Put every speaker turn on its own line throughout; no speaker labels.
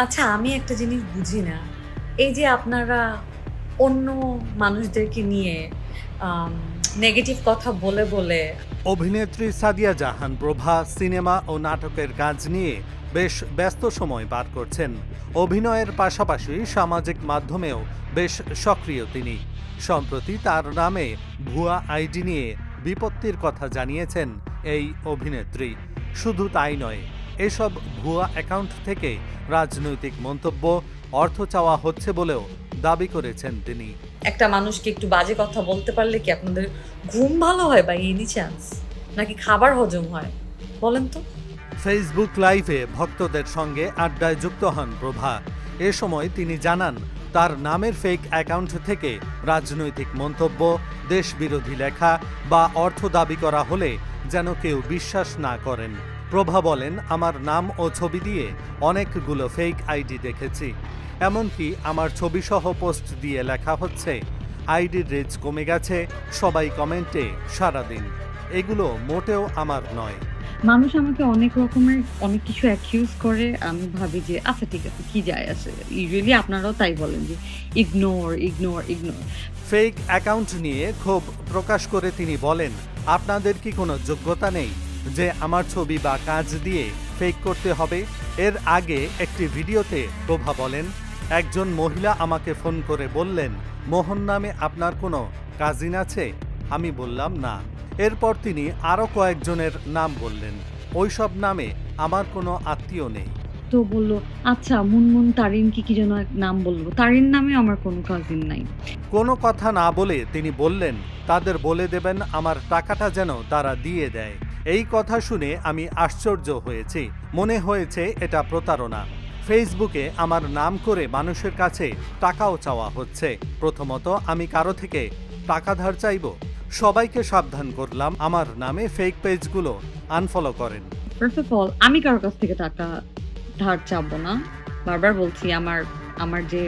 আচ্ছা, আমি একটা জিনিস বুঝি না। এই যে আপনারা অন্য মানুষদেরকে নিয়ে আম নেগেটিভ কথা বলে
অভিনেত্রী সাদিয়া জাহান প্রভা সিনেমা ও নাটকের কাজ নিয়ে বেশ ব্যস্ত সময় পার করছেন। অভিনয়ের পাশাপাশি সামাজিক মাধ্যমেও বেশ সক্রিয় তিনি। সম্প্রতি তার নামে ভুয়া আইডি নিয়ে বিপত্তির কথা জানিয়েছেন এই অভিনেত্রী। শুধু তাই নয়, এসব ভুয়া অ্যাকাউন্ট থেকে রাজনৈতিক মন্তব্য, অর্থ চাওয়া হচ্ছে বলেও দাবি করেছেন তিনি।
একটা মানুষকে একটু বাজে কথা বলতে পারলে কি আপনাদের ঘুম ভালো হয় বাই এনি চান্স? নাকি খাবার হজম হয়? বলেন তো?
ফেসবুক লাইভে ভক্তদের সঙ্গে আড্ডায় যুক্ত হন প্রভা। এ সময় তিনি জানান, তার নামের ফেক অ্যাকাউন্ট থেকে রাজনৈতিক মন্তব্য, দেশবিরোধী লেখা বা অর্থ দাবি করা হলে যেন কেউ বিশ্বাস না করেন। প্রভা বলেন, আমার নাম ও ছবি দিয়ে অনেকগুলো ফেক আইডি দেখেছি। এমনকি আমার ছবিসহ পোস্ট দিয়ে লেখা হচ্ছে, আইডির রেজ কমে গেছে, সবাই কমেন্টে সারাদিন। এগুলো মোটেও আমার নয়।
মানুষ আমাকে অনেক রকমের অনেক কিছু অ্যাকিউজ করে। আমি ভাবি যে আচ্ছা ঠিক আছে, কি যায় আসে? ইউজুয়ালি আপনারাও তাই বলেন যে ignore, ignore, ignore.
Fake account নিয়ে ক্ষোভ প্রকাশ করে তিনি বলেন, আপনাদের কি কোনো যোগ্যতা নেই যে আমার ছবি বা কাজ দিয়ে ফেক করতে হবে? এর আগে একটি ভিডিওতে প্রভা বলেন, একজন মহিলা আমাকে ফোন করে বললেন, মোহন নামে আপনার কোনো কাজিন আছে? আমি বললাম না। এরপর তিনি আরও কয়েকজনের নাম বললেন, ওইসব নামে আমার কোনো আত্মীয় নেই।
তো বলল, আচ্ছা মুনমুন, তারিন কি যেন এক নাম বলল। তারিন নামে আমার কোনো কাজিন নাই।
কোনো কথা না বলে তিনি বললেন, তাদের বলে দেবেন আমার টাকাটা যেন তারা দিয়ে দেয়। এই কথা শুনে আমি আশ্চর্য হয়েছি, মনে হয়েছে এটা প্রতারণা। ফেসবুকে আমার নাম করে মানুষের কাছে টাকাও চাওয়া হচ্ছে। প্রথমত আমি কারো থেকে টাকা ধার চাইব? সবাইকে সাবধান করলাম, আমার নামে ফেক পেজগুলো আনফলো করেন।
ফার্স্ট অফ অল, আমি কারো কাছ থেকে টাকা ধার চাবো না। বারবার বলছি, আমার আমার যে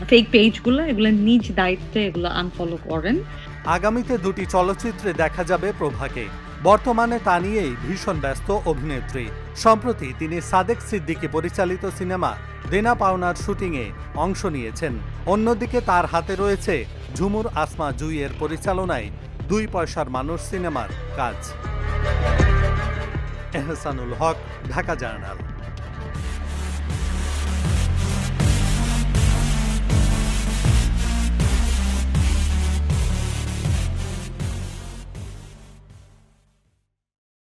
ফেক পেজগুলো, এগুলো নিজ দায়িত্বে এগুলো আনফলো করেন।
আগামীতে দুটি চলচ্চিত্রে দেখা যাবে প্রভাকে। বর্তমানে তা নিয়েই ভীষণ ব্যস্ত অভিনেত্রী। সম্প্রতি তিনি সাদেক সিদ্দিকী পরিচালিত সিনেমা দেনা পাওনার শুটিংয়ে অংশ নিয়েছেন। অন্যদিকে তার হাতে রয়েছে ঝুমুর আসমা জুইয়ের পরিচালনায় ২ পয়সার মানুষ সিনেমার কাজ। এহসানুল হক, ঢাকা জার্নাল।